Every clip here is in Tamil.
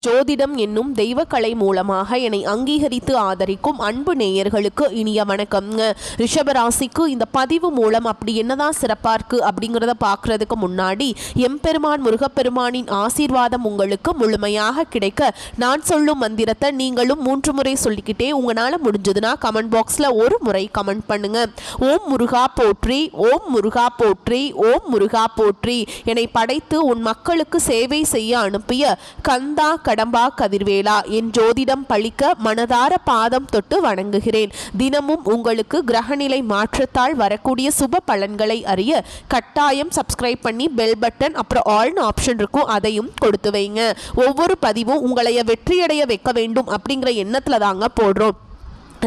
ஜோதிடம் என்னும் தெய்வக்கலை மூலமாக என்னை அங்கீகரித்து ஆதரிக்கும் அன்பு நேயர்களுக்கு இனிய வணக்கம்ங்க. ரிஷபராசிக்கு இந்த பதிவு மூலம் அப்படி என்னதான் சிறப்பாக இருக்குது அப்படிங்கிறத பார்க்குறதுக்கு முன்னாடி எம்பெருமான் முருகப்பெருமானின் ஆசீர்வாதம் உங்களுக்கு முழுமையாக கிடைக்க நான் சொல்லும் மந்திரத்தை நீங்களும் 3 முறை சொல்லிக்கிட்டே உங்களால் முடிஞ்சதுன்னா கமெண்ட் பாக்ஸில் ஒரு முறை கமெண்ட் பண்ணுங்க. ஓம் முருகா போற்றி, ஓம் முருகா போற்றி, ஓம் முருகா போற்றி. என்னை படைத்து உன் மக்களுக்கு சேவை செய்ய அனுப்பிய கந்தா கடம்பா கதிர்வேலா என் ஜோதிடம் பழிக்க மனதார பாதம் தொட்டு வணங்குகிறேன். தினமும் உங்களுக்கு கிரகநிலை மாற்றத்தால் வரக்கூடிய சுப பலன்களை அறிய கட்டாயம் சப்ஸ்கிரைப் பண்ணி பெல் பட்டன் அப்புறம் ஆல்னு ஆப்ஷன் இருக்கும், அதையும் கொடுத்து வைங்க. ஒவ்வொரு பதிவும் உங்களைய வெற்றியடைய வைக்க வேண்டும் அப்படிங்கிற எண்ணத்துல தாங்க போடுறோம்.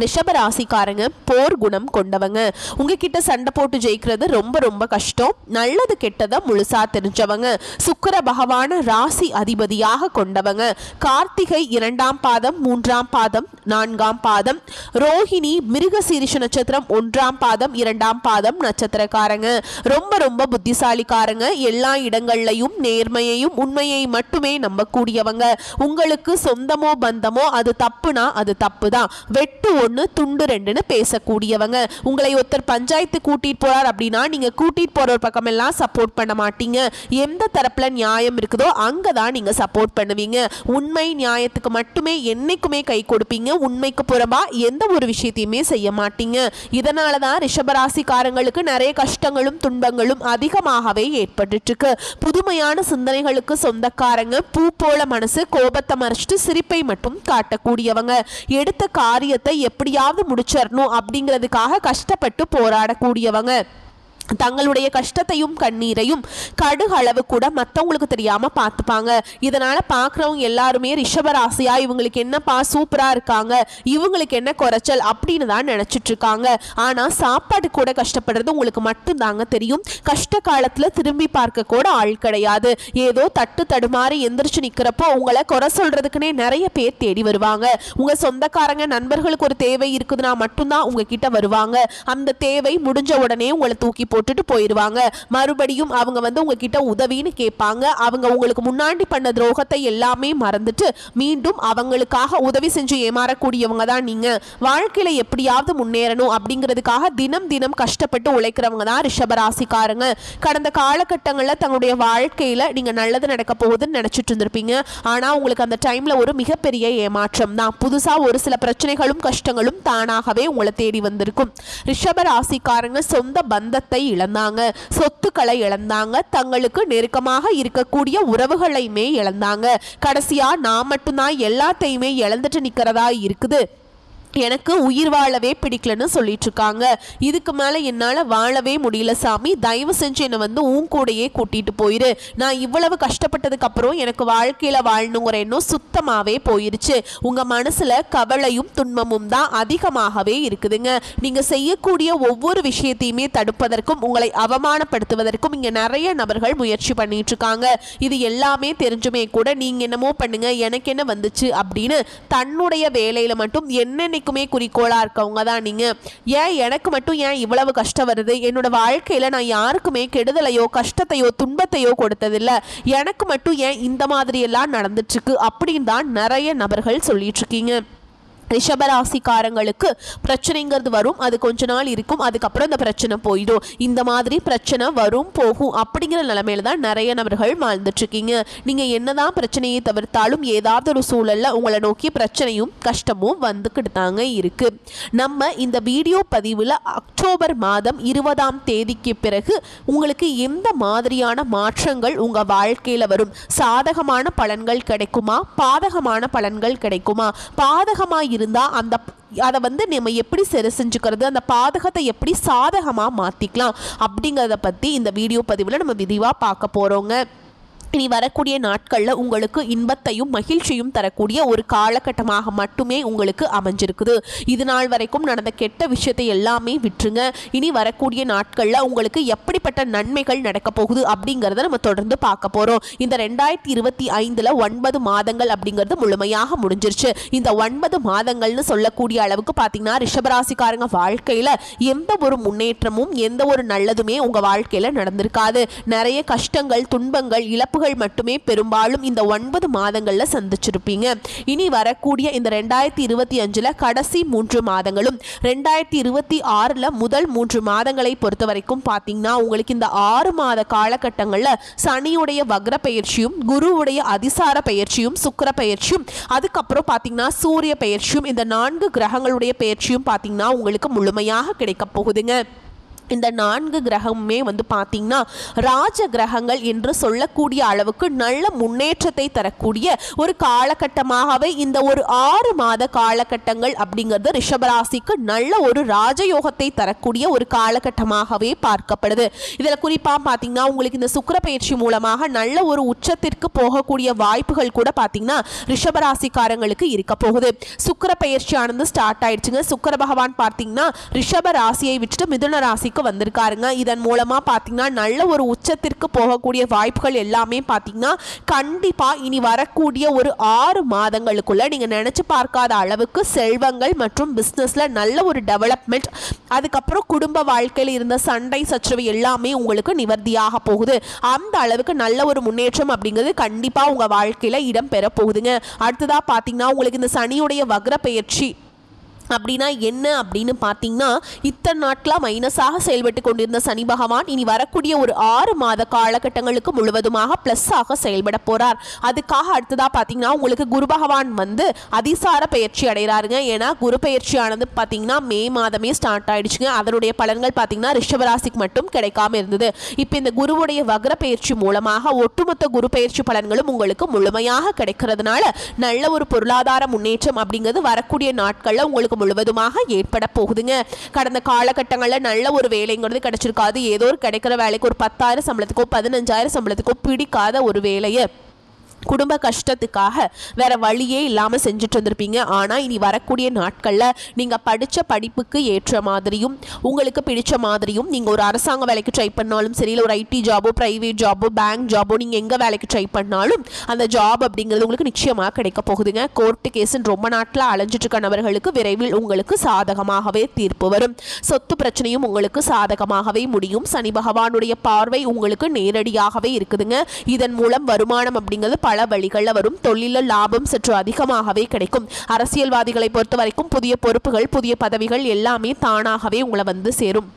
ரிஷபராசிக்காரங்க போர் குணம் கொண்டவங்க. உங்ககிட்ட சண்டை போட்டு ஜெயிக்கிறது ரொம்ப ரொம்ப கஷ்டம். நல்லது கெட்டதை முழுசா தெரிஞ்சவங்க. சுக்கிர பகவான ராசி அதிபதியாக கொண்டவங்க. கார்த்திகை 2ஆம் பாதம், 3ஆம் பாதம், 4ஆம் பாதம், ரோஹிணி மிருகசீரிஷ நட்சத்திரம் 1ஆம் பாதம், 2ஆம் பாதம் நட்சத்திரக்காரங்க. ரொம்ப ரொம்ப புத்திசாலிக்காரங்க. எல்லா இடங்கள்லையும் நேர்மையையும் உண்மையை மட்டுமே நம்பக்கூடியவங்க. உங்களுக்கு சொந்தமோ பந்தமோ அது தப்புனா அது தப்பு தான். வெட்டு ஒன்று துண்டு ரெண்டுன்னு பேசக்கூடியவங்க. உங்களை ஒருத்தர் பஞ்சாயத்து கூட்டிட்டு போறார் அப்படின்னா நீங்க கூட்டிட்டு போற ஒரு பக்கம் எல்லாம் சப்போர்ட் பண்ண மாட்டீங்க. எந்த தரப்புல நியாயம் இருக்குதோ அங்கதான் நீங்க சப்போர்ட் பண்ணுவீங்க. உண்மை நியாயத்துக்கு மட்டுமே என்னைக்குமே கை கொடுப்பீங்க. உண்மைக்கு புறம்பா எந்த ஒரு விஷயத்தையுமே செய்ய மாட்டீங்க. இதனாலதான் ரிஷபராசிக்காரங்களுக்கு நிறைய கஷ்டங்களும் துன்பங்களும் அதிகமாகவே ஏற்பட்டு இருக்கு. புதுமையான சிந்தனைகளுக்கு சொந்தக்காரங்க. பூ போல மனசு, கோபத்தை மறைச்சிட்டு சிரிப்பை மட்டும் காட்டக்கூடியவங்க. எடுத்த காரியத்தை எப்படியாவது முடிச்சிடணும் அப்படிங்கிறதுக்காக கஷ்டப்பட்டு போராடக்கூடியவங்க. தங்களுடைய கஷ்டத்தையும் கண்ணீரையும் கடுகளவு கூட மற்றவங்களுக்கு தெரியாம பார்த்துப்பாங்க. இதனால பார்க்குறவங்க எல்லாருமே ரிஷபராசியா இவங்களுக்கு என்னப்பா சூப்பரா இருக்காங்க, இவங்களுக்கு என்ன குறைச்சல் அப்படின்னு தான் நினைச்சிட்டு இருக்காங்க. ஆனா சாப்பாடு கூட கஷ்டப்படுறது உங்களுக்கு மட்டும்தாங்க தெரியும். கஷ்ட காலத்துல திரும்பி பார்க்க கூட ஆள் கிடையாது. ஏதோ தட்டு தடுமாறி எந்திரிச்சு நிக்கிறப்போ உங்களை குறை சொல்றதுக்குன்னே நிறைய பேர் தேடி வருவாங்க. உங்க சொந்தக்காரங்க நண்பர்களுக்கு ஒரு தேவை இருக்குதுன்னா மட்டும்தான் உங்ககிட்ட வருவாங்க. அந்த தேவை முடிஞ்ச உடனே உங்களை தூக்கி போட்டுட்டு போயிடுவாங்க. மறுபடியும் அவங்க உங்ககிட்ட உதவின்னு கேட்பாங்க. அவங்க உங்களுக்கு முன்னாடி பண்ண துரோகத்தை எல்லாமே மறந்துட்டு மீண்டும் அவங்களுக்காக உதவி செஞ்சு ஏமாறக்கூடியவங்க தான் நீங்க. வாழ்க்கையில எப்படியாவது முன்னேறணும் அப்படிங்கிறதுக்காக தினம் தினம் கஷ்டப்பட்டு உழைக்கிறவங்க தான் ரிஷபராசிக்காரங்க. கடந்த காலகட்டங்களில் தங்களுடைய வாழ்க்கையில நீங்க நல்லது நடக்க போகுதுன்னு நினைச்சிட்டு இருந்திருப்பீங்க. ஆனா உங்களுக்கு அந்த டைம்ல ஒரு மிகப்பெரிய ஏமாற்றம் தான். புதுசா ஒரு சில பிரச்சனைகளும் கஷ்டங்களும் தானாகவே உங்களை தேடி வந்திருக்கும். ரிஷபராசிக்காரங்க சொந்த பந்தத்தை இழந்தாங்க, சொத்துக்களை இழந்தாங்க, தங்களுக்கு நெருக்கமாக இருக்கக்கூடிய உறவுகளையுமே இழந்தாங்க. கடைசியா நான் மட்டும்தான் எல்லாத்தையுமே இழந்துட்டு நிக்கிறதா இருக்குது, எனக்கு உயிர் வாழவே பிடிக்கலன்னு சொல்லிட்டு இருக்காங்க. இதுக்கு மேலே என்னால் வாழவே முடியல சாமி, தயவு செஞ்சு என்னை உன் கூடையே கூட்டிட்டு போயிரு. நான் இவ்வளவு கஷ்டப்பட்டதுக்கு அப்புறம் எனக்கு வாழ்க்கையில் வாழணுங்கிற எண்ணம் சுத்தமாகவே போயிருச்சு. உங்கள் மனசில் கவலையும் துன்பமும் தான் அதிகமாகவே இருக்குதுங்க. நீங்கள் செய்யக்கூடிய ஒவ்வொரு விஷயத்தையுமே தடுப்பதற்கும் உங்களை அவமானப்படுத்துவதற்கும் இங்கே நிறைய நபர்கள் முயற்சி பண்ணிட்டு இருக்காங்க. இது எல்லாமே தெரிஞ்சுமே கூட நீங்கள் என்னமோ பண்ணுங்க, எனக்கு என்ன வந்துச்சு அப்படின்னு தன்னுடைய வேலையில் மட்டும் என்னென்ன குறிக்கோளா இருக்கவங்க தான் நீங்க. ஏன் எனக்கு மட்டும் ஏன் இவ்வளவு கஷ்டம் வருது, என்னோட வாழ்க்கையில நான் யாருக்குமே கெடுதலையோ கஷ்டத்தையோ துன்பத்தையோ கொடுத்ததில்லை, எனக்கு மட்டும் ஏன் இந்த மாதிரி எல்லாம் நடந்துட்டு இருக்கு அப்படின்னு தான் நிறைய நபர்கள் சொல்லிட்டு இருக்கீங்க. ரிஷபராசிக்காரங்களுக்கு பிரச்சனைங்கிறது வரும், அது கொஞ்ச நாள் இருக்கும், அதுக்கப்புறம் இந்த பிரச்சனை போயிடும். இந்த மாதிரி பிரச்சனை வரும் போகும் அப்படிங்கிற நிலைமையில தான் நிறைய நபர்கள் வாழ்ந்துட்டு இருக்கீங்க. நீங்க என்னதான் பிரச்சனையை தவிர்த்தாலும் ஏதாவது ஒரு சூழல்ல உங்களை நோக்கி பிரச்சனையும் கஷ்டமும் வந்துக்கிட்டு தாங்க இருக்கு. நம்ம இந்த வீடியோ பதிவில் அக்டோபர் மாதம் 20ஆம் தேதிக்கு பிறகு உங்களுக்கு எந்த மாதிரியான மாற்றங்கள் உங்க வாழ்க்கையில வரும், சாதகமான பலன்கள் கிடைக்குமா, பாதகமான பலன்கள் கிடைக்குமா, பாதகமா இருந்தா அதை நம்ம எப்படி சரி செஞ்சுக்கிறது, அந்த பாதகத்தை எப்படி சாதகமா மாத்திக்கலாம் அப்படிங்கறத பத்தி இந்த வீடியோ பதிவுல நம்ம விரிவா பார்க்க போறோங்க. இனி வரக்கூடிய நாட்களில் உங்களுக்கு இன்பத்தையும் மகிழ்ச்சியும் தரக்கூடிய ஒரு காலகட்டமாக மட்டுமே உங்களுக்கு அமைஞ்சிருக்குது. இது நாள் வரைக்கும் நடந்த கெட்ட விஷயத்தை எல்லாமே விட்டுருங்க. இனி வரக்கூடிய நாட்களில் உங்களுக்கு எப்படிப்பட்ட நன்மைகள் நடக்க போகுது அப்படிங்கிறத நம்ம தொடர்ந்து பார்க்க போகிறோம். இந்த 2025 9 மாதங்கள் அப்படிங்கிறது முழுமையாக முடிஞ்சிருச்சு. இந்த 9 மாதங்கள்னு சொல்லக்கூடிய அளவுக்கு பார்த்தீங்கன்னா ரிஷபராசிக்காரங்க வாழ்க்கையில் எந்த ஒரு முன்னேற்றமும் எந்த ஒரு நல்லதுமே உங்கள் வாழ்க்கையில் நடந்திருக்காது. நிறைய கஷ்டங்கள், துன்பங்கள், இழப்பு இழப்புகள் மட்டுமே பெரும்பாலும் இந்த 9 மாதங்கள்ல சந்திச்சிருப்பீங்க. இனி வரக்கூடிய இந்த 2025 கடைசி 3 மாதங்களும் 2026 முதல் 3 மாதங்களை பொறுத்த வரைக்கும் பார்த்தீங்கன்னா உங்களுக்கு இந்த 6 மாத காலகட்டங்கள்ல சனியுடைய வக்ர பெயர்ச்சியும் குருவுடைய அதிசார பெயர்ச்சியும் சுக்கிர பெயர்ச்சியும் அதுக்கப்புறம் பார்த்தீங்கன்னா சூரிய பெயர்ச்சியும் இந்த 4 கிரகங்களுடைய பெயர்ச்சியும் பார்த்தீங்கன்னா உங்களுக்கு முழுமையாக கிடைக்க போகுதுங்க. இந்த 4 கிரகமுமே வந்து பார்த்தீங்கன்னா ராஜ கிரகங்கள் என்று சொல்லக்கூடிய அளவுக்கு நல்ல முன்னேற்றத்தை தரக்கூடிய ஒரு காலகட்டமாகவே இந்த ஒரு 6 மாத காலகட்டங்கள் அப்படிங்கிறது ரிஷபராசிக்கு நல்ல ஒரு ராஜயோகத்தை தரக்கூடிய ஒரு காலகட்டமாகவே பார்க்கப்படுது. இதில் குறிப்பாக பார்த்தீங்கன்னா உங்களுக்கு இந்த சுக்கிர பயிற்சி மூலமாக நல்ல ஒரு உச்சத்திற்கு போகக்கூடிய வாய்ப்புகள் கூட பார்த்தீங்கன்னா ரிஷபராசிக்காரங்களுக்கு இருக்க போகுது. சுக்கிர பயிற்சியானது ஸ்டார்ட் ஆயிடுச்சுங்க. சுக்கிர பகவான் பார்த்தீங்கன்னா ரிஷப ராசியை விட்டுட்டு மிதுன ராசி வந்திருக்காருங்க. இதன் மூலமா பாத்தீங்கன்னா நல்ல ஒரு உச்சத்திற்கு போகக்கூடிய வாய்ப்புகள் எல்லாமே பாத்தீங்கன்னா கண்டிப்பா இனி வரக்கூடிய ஒரு 6 மாதங்களுக்குள்ள நீங்க நினைச்சு பார்க்காத அளவுக்கு செல்வங்கள் மற்றும் பிசினஸ்ல நல்ல ஒரு டெவலப்மெண்ட், அதுக்கப்புறம் குடும்ப வாழ்க்கையில் இருந்த சண்டை சச்சரவு எல்லாமே உங்களுக்கு நிவர்த்தியாக போகுது. அந்த அளவுக்கு நல்ல ஒரு முன்னேற்றம் அப்படிங்கிறது கண்டிப்பா உங்க வாழ்க்கையில இடம் பெற போகுதுங்க. அடுத்ததா பாத்தீங்கன்னா உங்களுக்கு இந்த சனியுடைய வக்ர பெயர்ச்சி அப்படின்னா என்ன அப்படின்னு பார்த்தீங்கன்னா இத்தனை நாட்களாக மைனஸாக செயல்பட்டு கொண்டிருந்த சனி பகவான் இனி வரக்கூடிய ஒரு 6 மாத காலகட்டங்களுக்கு முழுவதுமாக ப்ளஸ்ஸாக செயல்பட போகிறார். அதுக்காக அடுத்ததாக பார்த்தீங்கன்னா உங்களுக்கு குரு பகவான் வந்து அதிசார பயிற்சி அடைகிறாருங்க. ஏன்னா குரு பயிற்சியானது பார்த்தீங்கன்னா மே மாதமே ஸ்டார்ட் ஆயிடுச்சுங்க. அதனுடைய பலன்கள் பார்த்தீங்கன்னா ரிஷபராசிக்கு மட்டும் கிடைக்காம இருந்தது. இப்போ இந்த குருவுடைய வக்ர பயிற்சி மூலமாக ஒட்டுமொத்த குரு பயிற்சி பலன்களும் உங்களுக்கு முழுமையாக கிடைக்கிறதுனால நல்ல ஒரு பொருளாதார முன்னேற்றம் அப்படிங்கிறது வரக்கூடிய நாட்களில் உங்களுக்கு முழுவதுமாக ஏற்பட போகுதுங்க. கடந்த காலகட்டங்களில் நல்ல ஒரு வேலைங்கிறது கிடைச்சிருக்காது. ஏதோ ஒரு கிடைக்கிற வேலைக்கு ஒரு 10,000 சம்பளத்துக்கோ 15,000 சம்பளத்துக்கோ பிடிக்காத ஒரு வேலையை குடும்ப கஷ்டத்துக்காக வேற வழியே இல்லாமல் செஞ்சுட்டு வந்திருப்பீங்க. ஆனால் இனி வரக்கூடிய நாட்களில் நீங்கள் படித்த படிப்புக்கு ஏற்ற மாதிரியும் உங்களுக்கு பிடிச்ச மாதிரியும் நீங்கள் ஒரு அரசாங்க வேலைக்கு ட்ரை பண்ணாலும் சரி, இல்லை ஒரு ஐடி ஜாபோ ப்ரைவேட் ஜாபோ பேங்க் ஜாபோ நீங்கள் எங்கே வேலைக்கு ட்ரை பண்ணாலும் அந்த ஜாப் அப்படிங்கிறது உங்களுக்கு நிச்சயமாக கிடைக்க போகுதுங்க. கோர்ட்டு கேஸுன்னு ரொம்ப நாட்டில் அலைஞ்சிட்டு இருக்க நபர்களுக்கு விரைவில் உங்களுக்கு சாதகமாகவே தீர்ப்பு வரும். சொத்து பிரச்சனையும் உங்களுக்கு சாதகமாகவே முடியும். சனி பகவானுடைய பார்வை உங்களுக்கு நேரடியாகவே இருக்குதுங்க. இதன் மூலம் வருமானம் அப்படிங்கிறது பல வழிகளில் வரும். தொழிலில் லாபம் சற்று அதிகமாகவே கிடைக்கும். அரசியல்வாதிகளை பொறுத்த வரைக்கும் புதிய பொறுப்புகள் புதிய பதவிகள் எல்லாமே தானாகவே உங்களை வந்து சேரும்.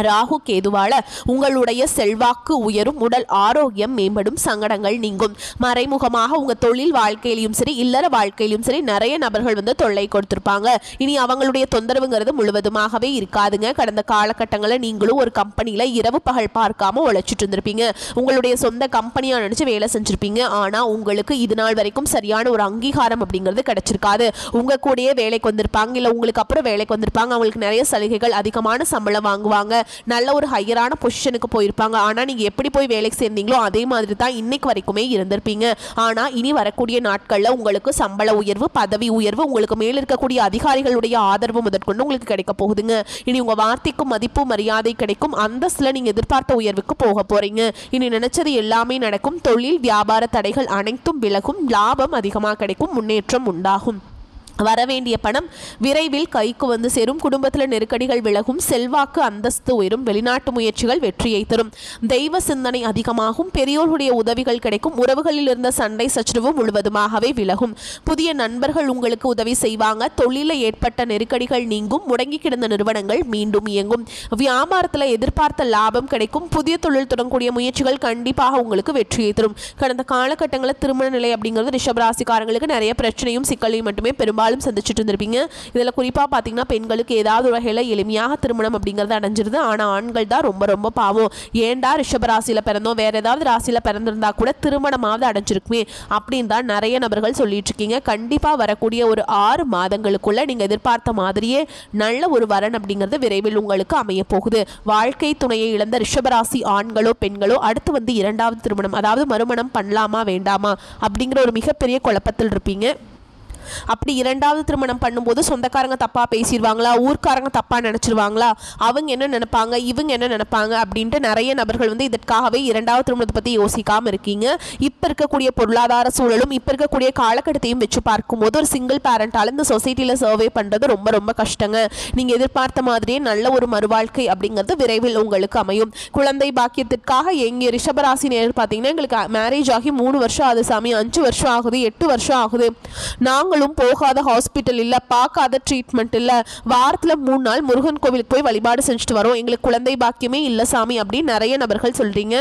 ராகு கேதுவால உங்களுடைய செல்வாக்கு உயரும், உடல் ஆரோக்கியம் மேம்படும், சங்கடங்கள் நீங்கும். மறைமுகமாக உங்க தொழில் வாழ்க்கையிலும் சரி இல்லற வாழ்க்கையிலும் சரி நிறைய நபர்கள் வந்து தொல்லை கொடுத்திருப்பாங்க. இனி அவங்களுடைய தொந்தரவுங்கிறது முழுவதுமாகவே இருக்காதுங்க. கடந்த காலகட்டங்களில் நீங்களும் ஒரு கம்பெனியில இரவு பகல் பார்க்காம உழைச்சிட்டு இருந்திருப்பீங்க. உங்களுடைய சொந்த கம்பெனியா நினைச்சு வேலை செஞ்சிருப்பீங்க. ஆனா உங்களுக்கு இது நாள் வரைக்கும் சரியான ஒரு அங்கீகாரம் அப்படிங்கிறது கிடைச்சிருக்காது. உங்க கூடயே வேலைக்கு வந்திருப்பாங்க, இல்ல உங்களுக்கு அப்புறம் வேலைக்கு வந்திருப்பாங்க. அவங்களுக்கு நிறைய சலுகைகள், அதிகமான சம்பளம் வாங்குவாங்க, நல்ல ஒரு ஹையரான பொசிஷனுக்கு போயிருப்பாங்க. ஆனால் நீங்கள் எப்படி போய் வேலைக்கு சேர்ந்தீங்களோ அதே மாதிரி தான் இன்னைக்கு வரைக்குமே இருந்திருப்பீங்க. ஆனால் இனி வரக்கூடிய நாட்களில் உங்களுக்கு சம்பள உயர்வு, பதவி உயர்வு, உங்களுக்கு மேல் இருக்கக்கூடிய அதிகாரிகளுடைய ஆதரவு முதற்கொண்டு உங்களுக்கு கிடைக்க போகுதுங்க. இனி உங்கள் வார்த்தைக்கும் மதிப்பு மரியாதை கிடைக்கும். அந்தஸ்தில் நீங்கள் எதிர்பார்த்த உயர்வுக்கு போக போறீங்க. இனி நினைச்சது எல்லாமே நடக்கும். தொழில் வியாபார தடைகள் அனைத்தும் விலகும். லாபம் அதிகமாக கிடைக்கும். முன்னேற்றம் உண்டாகும். வரவேண்டிய பணம் விரைவில் கைக்கு வந்து சேரும். குடும்பத்தில் நெருக்கடிகள் விலகும். செல்வாக்கு அந்தஸ்து உயரும். வெளிநாட்டு முயற்சிகள் வெற்றியை தரும். தெய்வ சிந்தனை அதிகமாகும். பெரியோர்களுடைய உதவிகள் கிடைக்கும். உறவுகளில் இருந்த சண்டை சச்சரவு முழுவதுமாகவே விலகும். புதிய நண்பர்கள் உங்களுக்கு உதவி செய்வாங்க. தொழிலில் ஏற்பட்ட நெருக்கடிகள் நீங்கும். முடங்கி கிடந்த நிறுவனங்கள் மீண்டும் இயங்கும். வியாபாரத்தில் எதிர்பார்த்த லாபம் கிடைக்கும். புதிய தொழில் தொடங்கக்கூடிய முயற்சிகள் கண்டிப்பாக உங்களுக்கு வெற்றியை தரும். கடந்த காலகட்டங்களில் திருமண நிலை அப்படிங்கிறது ரிஷபராசிக்காரங்களுக்கு நிறைய பிரச்சனையும் சிக்கலையும் மட்டுமே பெரும்பாலும் சந்திச்சுட்டு இருந்திருப்பீங்க. இதில் குறிப்பாக பார்த்தீங்கன்னா பெண்களுக்கு ஏதாவது ஒரு வகையில் எளிமையாக திருமணம் அப்படிங்கிறது அடைஞ்சிருது. ஆனால் ஆண்கள் தான் ரொம்ப ரொம்ப பாவம். ஏண்டா ரிஷபராசியில் பிறந்தோம், வேற ஏதாவது ராசியில் பிறந்திருந்தா கூட திருமணமாவது அடைஞ்சிருக்குமே அப்படின்னு தான் நிறைய நபர்கள் சொல்லிட்டு இருக்கீங்க. கண்டிப்பாக வரக்கூடிய ஒரு 6 மாதங்களுக்குள்ள நீங்கள் எதிர்பார்த்த மாதிரியே நல்ல ஒரு வரன் அப்படிங்கிறது விரைவில் உங்களுக்கு அமைய போகுது. வாழ்க்கை துணையை இழந்த ரிஷபராசி ஆண்களோ பெண்களோ அடுத்து வந்து 2வது திருமணம், அதாவது மறுமணம் பண்ணலாமா வேண்டாமா அப்படிங்கிற ஒரு மிகப்பெரிய குழப்பத்தில் இருப்பீங்க. அப்படி இரண்டாவது திருமணம் பண்ணும்போது சொந்தக்காரங்க தப்பாக பேசிடுவாங்களா, ஊர்க்காரங்க தப்பாக நினச்சிருவாங்களா, அவங்க என்ன நினைப்பாங்க, இவங்க என்ன நினைப்பாங்க அப்படின்ட்டு நிறைய நபர்கள் வந்து இதற்காகவே இரண்டாவது திருமணத்தை பற்றி யோசிக்காமல் இருக்கீங்க. இப்போ இருக்கக்கூடிய பொருளாதார சூழலும் இப்போ இருக்கக்கூடிய காலகட்டத்தையும் வச்சு பார்க்கும்போது ஒரு சிங்கிள் பேரண்டால் இந்த சொசைட்டியில் சர்வே பண்ணுறது ரொம்ப ரொம்ப கஷ்டங்க. நீங்கள் எதிர்பார்த்த மாதிரியே நல்ல ஒரு மறுவாழ்க்கை அப்படிங்கிறது விரைவில் உங்களுக்கு அமையும். குழந்தை பாக்கியத்திற்காக எங்கே ரிஷபராசி நேர் பார்த்தீங்கன்னா, எங்களுக்கு மேரேஜ் ஆகி 3 வருஷம் ஆகுது சாமி, 5 வருஷம் ஆகுது, 8 வருஷம் ஆகுது, நாங்களும் போகாத ஹாஸ்பிட்டல் இல்லை, பார்க்காத ட்ரீட்மெண்ட் இல்லை, வாரத்தில் 3 நாள் முருகன் கோவிலுக்கு போய் வழிபாடு செஞ்சுட்டு வரோம், எங்களுக்கு குழந்தை பாக்கியமே இல்லை சாமி அப்படின்னு நிறைய நபர்கள் சொல்கிறீங்க.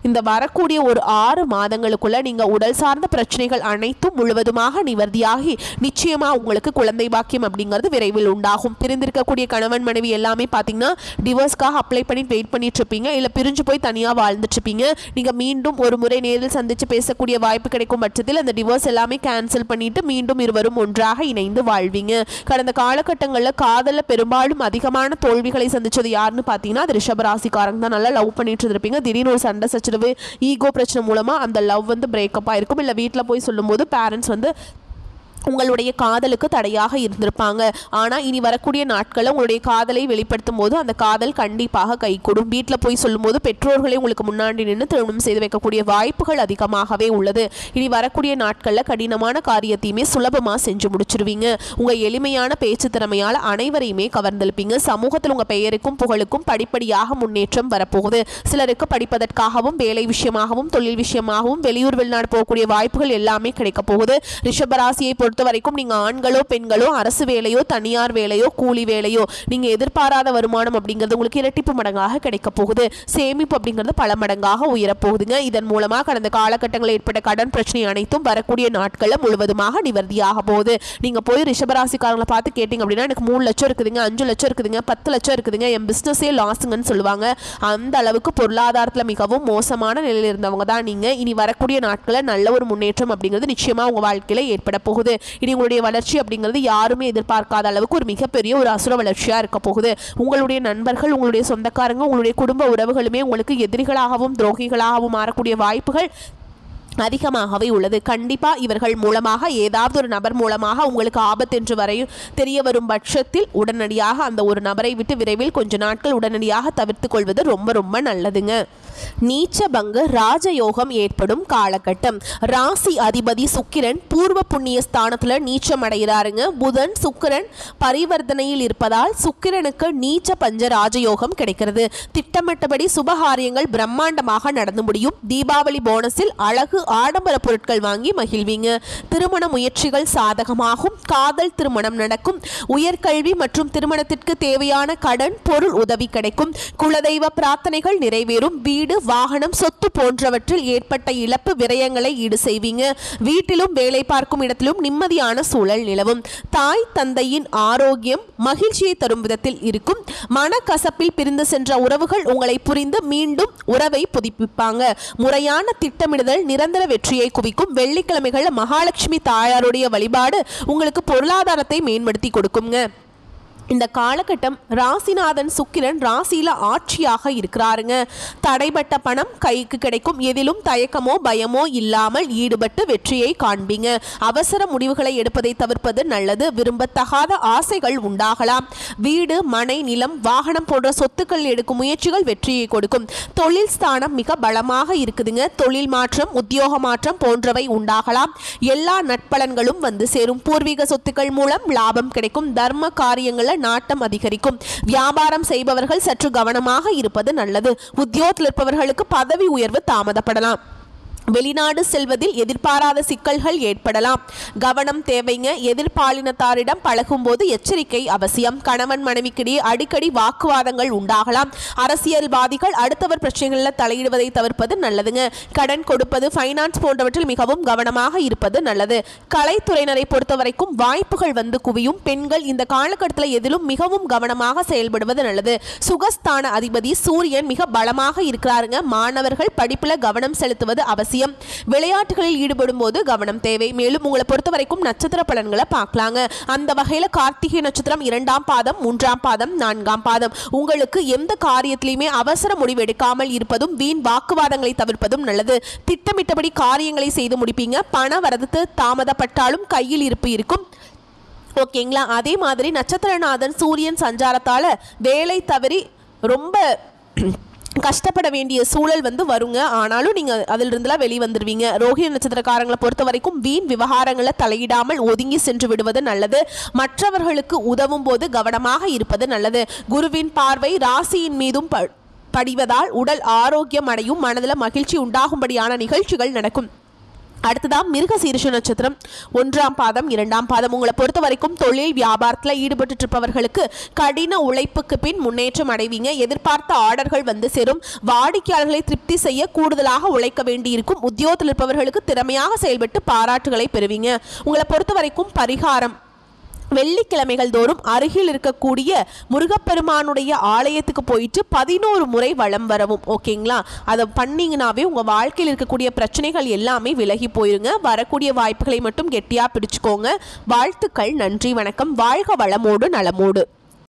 இந்த வரக்கூடிய ஒரு 6 மாதங்களுக்குள்ள நீங்கள் உடல் சார்ந்த பிரச்சனைகள் அனைத்தும் முழுவதுமாக நிவர்த்தியாகி நிச்சயமாக உங்களுக்கு குழந்தை பாக்கியம் அப்படிங்கிறது விரைவில் உண்டாகும். பிரிந்திருக்கக்கூடிய கணவன் மனைவி எல்லாமே பார்த்தீங்கன்னா டிவோர்ஸ்க்காக அப்ளை பண்ணி வெயிட் பண்ணிட்டு இருப்பீங்க, இல்லை பிரிஞ்சு போய் தனியாக வாழ்ந்துட்டு இருப்பீங்க. நீங்கள் மீண்டும் ஒரு முறை நேரில் சந்தித்து பேசக்கூடிய வாய்ப்பு கிடைக்கும் பட்சத்தில் அந்த டிவோர்ஸ் எல்லாமே கேன்சல் பண்ணிட்டு மீண்டும் இருவரும் ஒன்றாக இணைந்து வாழ்வீங்க. கடந்த காலகட்டங்களில் காதலில் பெரும்பாலும் அதிகமான தோல்விகளை சந்திச்சது யாருன்னு பார்த்தீங்கன்னா அது ரிஷபராசிக்காரங்க தான். நல்லா லவ் பண்ணிட்டு இருப்பீங்க, திடீர்னு ஒரு சண்டை சச்சரவு ஈகோ பிரச்சனை மூலமாக அந்த லவ் வந்து பிரேக்கப் ஆயிருக்கும், இல்லை வீட்டில் போய் சொல்லும்போது பேரண்ட்ஸ் வந்து உங்களுடைய காதலுக்கு தடையாக இருந்திருப்பாங்க. ஆனால் இனி வரக்கூடிய நாட்களில் உங்களுடைய காதலை வெளிப்படுத்தும் போது அந்த காதல் கண்டிப்பாக கைகூடும். வீட்டில் போய் சொல்லும்போது பெற்றோர்களை உங்களுக்கு முன்னாடி நின்று திருமணம் செய்து வைக்கக்கூடிய வாய்ப்புகள் அதிகமாகவே உள்ளது. இனி வரக்கூடிய நாட்களில் கடினமான காரியத்தையுமே சுலபமாக செஞ்சு முடிச்சிருவீங்க. உங்கள் எளிமையான பேச்சு திறமையால் அனைவரையுமே கவர்ந்தெழுப்பீங்க. சமூகத்தில் உங்கள் பெயருக்கும் புகழுக்கும் படிப்படியாக முன்னேற்றம் வரப்போகுது. சிலருக்கு படிப்பதற்காகவும் வேலை விஷயமாகவும் தொழில் விஷயமாகவும் வெளியூர் வெளிநாடு போகக்கூடிய வாய்ப்புகள் எல்லாமே கிடைக்க போகுது. ரிஷபராசியை பொறுத்த வரைக்கும் நீங்க ஆண்களோ பெண்களோ அரசு வேலையோ தனியார் வேலையோ கூலி வேலையோ நீங்க எதிர்பாராத வருமானம் அப்படிங்கிறது உங்களுக்கு இரட்டிப்பு மடங்காக கிடைக்க போகுது. சேமிப்பு அப்படிங்கிறது பல மடங்காக உயரப்போகுதுங்க. இதன் மூலமாக கடந்த காலகட்டங்களில் ஏற்பட்ட கடன் பிரச்சனை அனைத்தும் வரக்கூடிய நாட்களில் முழுவதுமாக நிவர்த்தியாக போகுது. நீங்க போய் ரிஷபராசிக்காரங்களை பார்த்து கேட்டீங்க அப்படின்னா எனக்கு 3 லட்சம் இருக்குதுங்க, 5 லட்சம் இருக்குதுங்க, 10 லட்சம் இருக்குதுங்க, என் பிசினஸே லாஸுங்கன்னு சொல்லுவாங்க. அந்த அளவுக்கு பொருளாதாரத்தில் மிகவும் மோசமான நிலையில் இருந்தவங்க தான் நீங்க. இனி வரக்கூடிய நாட்களில் நல்ல ஒரு முன்னேற்றம் அப்படிங்கிறது நிச்சயமா உங்க வாழ்க்கையில ஏற்பட போகுது. இனி உங்களுடைய வளர்ச்சி அப்படிங்கிறது யாருமே எதிர்பார்க்காத அளவுக்கு ஒரு மிகப்பெரிய ஒரு அசுர வளர்ச்சியா இருக்க போகுது. உங்களுடைய நண்பர்கள், உங்களுடைய சொந்தக்காரங்க, உங்களுடைய குடும்ப உறவுகளுமே உங்களுக்கு எதிரிகளாகவும் துரோகிகளாகவும் மாறக்கூடிய வாய்ப்புகள் அதிகமாகவே உள்ளது. கண்டிப்பாக இவர்கள் மூலமாக ஏதாவது ஒரு நபர் மூலமாக உங்களுக்கு ஆபத்து என்று வரையும் தெரிய வரும் பட்சத்தில் உடனடியாக அந்த ஒரு நபரை விட்டு விரைவில் கொஞ்ச நாட்கள் உடனடியாக தவிர்த்து கொள்வது ரொம்ப ரொம்ப நல்லதுங்க. நீச்சபங்க ராஜயோகம் ஏற்படும் காலகட்டம். ராசி அதிபதி சுக்கிரன் பூர்வ புண்ணிய ஸ்தானத்தில் நீச்சம் அடைகிறாருங்க. புதன் சுக்கிரன் பரிவர்த்தனையில் இருப்பதால் சுக்கிரனுக்கு நீச்ச பஞ்ச ராஜயோகம் கிடைக்கிறது. திட்டமிட்டபடி சுபகாரியங்கள் பிரம்மாண்டமாக நடந்து முடியும். தீபாவளி போனஸில் அழகு ஆடம்பர பொருட்கள் வாங்கி மகிழ்வீங்க. திருமண முயற்சிகள் சாதகமாகும். காதல் திருமணம் நடக்கும். உயர்கல்வி மற்றும் திருமணத்திற்கு தேவையான கடன் பொருள் உதவி கிடைக்கும். குலதெய்வ பிரார்த்தனைகள் நிறைவேறும். வீடு வாகனம் சொத்து போன்றவற்றில் ஏற்பட்ட இழப்பு விரயங்களை ஈடு செய்வீங்க. வீட்டிலும் வேலை பார்க்கும் இடத்திலும் நிம்மதியான சூழல் நிலவும். தாய் தந்தையின் ஆரோக்கியம் மகிழ்ச்சியை தரும் விதத்தில் இருக்கும். மனக்கசப்பில் பிரிந்து சென்ற உறவுகள் உங்களை புரிந்து மீண்டும் உறவை புதுப்பிப்பாங்க. முறையான திட்டமிடுதல் நிரந்தர வெற்றியை குவிக்கும். வெள்ளிக்கிழமைகள் மகாலட்சுமி தாயாருடைய வழிபாடு உங்களுக்கு பொருளாதாரத்தை மேம்படுத்தி கொடுக்குங்க. இந்த காலகட்டம் ராசிநாதன் சுக்கிரன் ராசியில ஆட்சியாக இருக்கிறாருங்க. தடைப்பட்ட பணம் கைக்கு கிடைக்கும். எதிலும் தயக்கமோ பயமோ இல்லாமல் ஈடுபட்டு வெற்றியை காண்பீங்க. அவசர முடிவுகளை எடுப்பதை தவிர்ப்பது நல்லது. விரும்பத்தகாத ஆசைகள் உண்டாகலாம். வீடு மனை நிலம் வாகனம் போன்ற சொத்துக்கள் எடுக்கும் முயற்சிகள் வெற்றியை கொடுக்கும். தொழில் ஸ்தானம் மிக பலமாக இருக்குதுங்க. தொழில் மாற்றம் உத்தியோக மாற்றம் போன்றவை உண்டாகலாம். எல்லா நட்பலன்களும் வந்து சேரும். பூர்வீக சொத்துக்கள் மூலம் லாபம் கிடைக்கும். தர்ம காரியங்கள் நாட்டம் அதிகரிக்கும். வியாபாரம் செய்பவர்கள் சற்று கவனமாக இருப்பது நல்லது. உத்தியோகத்தில் இருப்பவர்களுக்கு பதவி உயர்வு தாமதப்படலாம். வெளிநாடு செல்வதில் எதிர்பாராத சிக்கல்கள் ஏற்படலாம். கவனம் தேவைங்க. எதிர்பாலினத்தாரிடம் பழகும்போது எச்சரிக்கை அவசியம். கணவன் மனைவிக்கிடையே அடிக்கடி வாக்குவாதங்கள் உண்டாகலாம். அரசியல்வாதிகள் அடுத்தவர் பிரச்சனைகளில் தலையிடுவதை தவிர்ப்பது நல்லதுங்க. கடன் கொடுப்பது ஃபைனான்ஸ் போன்றவற்றில் மிகவும் கவனமாக இருப்பது நல்லது. கலைத்துறையினரை பொறுத்தவரைக்கும் வாய்ப்புகள் வந்து குவியும். பெண்கள் இந்த காலகட்டத்தில் எதிலும் மிகவும் கவனமாக செயல்படுவது நல்லது. சுகஸ்தான அதிபதி சூரியன் மிக பலமாக இருக்கிறாருங்க. மாணவர்கள் படிப்பில் கவனம் செலுத்துவது அவசியம். அவசியம். விளையாட்டுகளில் ஈடுபடும் போது கவனம் தேவை. மேலும் உங்களை பொறுத்த வரைக்கும் நட்சத்திர பலன்களை பார்க்கலாங்க. அந்த வகையில் கார்த்திகை நட்சத்திரம் 2ஆம் பாதம், 3ஆம் பாதம், 4ஆம் பாதம். உங்களுக்கு எந்த காரியத்திலையுமே அவசர முடிவு எடுக்காமல் இருப்பதும் வீண் வாக்குவாதங்களை தவிர்ப்பதும் நல்லது. திட்டமிட்டபடி காரியங்களை செய்து முடிப்பீங்க. பண வரது தாமதப்பட்டாலும் கையில் இருப்பு இருக்கும். ஓகேங்களா? அதே மாதிரி நட்சத்திரநாதன் சூரியன் சஞ்சாரத்தால வேலை தவறி ரொம்ப கஷ்டப்பட வேண்டிய சூழல் வருங்க. ஆனாலும் நீங்கள் அதிலிருந்துலாம் வெளிவந்துடுவீங்க. ரோஹிணி நட்சத்திரக்காரங்களை பொறுத்த வரைக்கும் வீண் விவகாரங்களை தலையிடாமல் ஒதுங்கி சென்று விடுவது நல்லது. மற்றவர்களுக்கு உதவும் போது கவனமாக இருப்பது நல்லது. குருவின் பார்வை ராசியின் மீதும் படிவதால் உடல் ஆரோக்கியம் அடையும். மனதில் மகிழ்ச்சி உண்டாகும்படியான நிகழ்ச்சிகள் நடக்கும். அடுத்ததான் மிருக சீரிஷ நட்சத்திரம் 1ஆம் பாதம், 2ஆம் பாதம். உங்களை பொறுத்த வரைக்கும் தொழில் வியாபாரத்தில் ஈடுபட்டு இருப்பவர்களுக்கு கடின உழைப்புக்கு பின் முன்னேற்றம் அடைவீங்க. எதிர்பார்த்த ஆர்டர்கள் சேரும். வாடிக்கையாளர்களை திருப்தி செய்ய கூடுதலாக உழைக்க வேண்டியிருக்கும். உத்தியோகத்தில் இருப்பவர்களுக்கு திறமையாக செயல்பட்டு பாராட்டுகளை பெறுவீங்க. உங்களை பொறுத்த வரைக்கும் பரிகாரம் வெள்ளிக்கிழமைகள் தோறும் அருகில் இருக்கக்கூடிய முருகப்பெருமானுடைய ஆலயத்துக்கு போயிட்டு 11 முறை வலம் வரவும். ஓகேங்களா? அதை பண்ணிங்கனாவே உங்கள் வாழ்க்கையில் இருக்கக்கூடிய பிரச்சனைகள் எல்லாமே விலகி போயிருங்க. வரக்கூடிய வாய்ப்புகளை மட்டும் கெட்டியாக பிடிச்சுக்கோங்க. வாழ்த்துக்கள். நன்றி, வணக்கம். வாழ்க வளமோடு நலமோடு.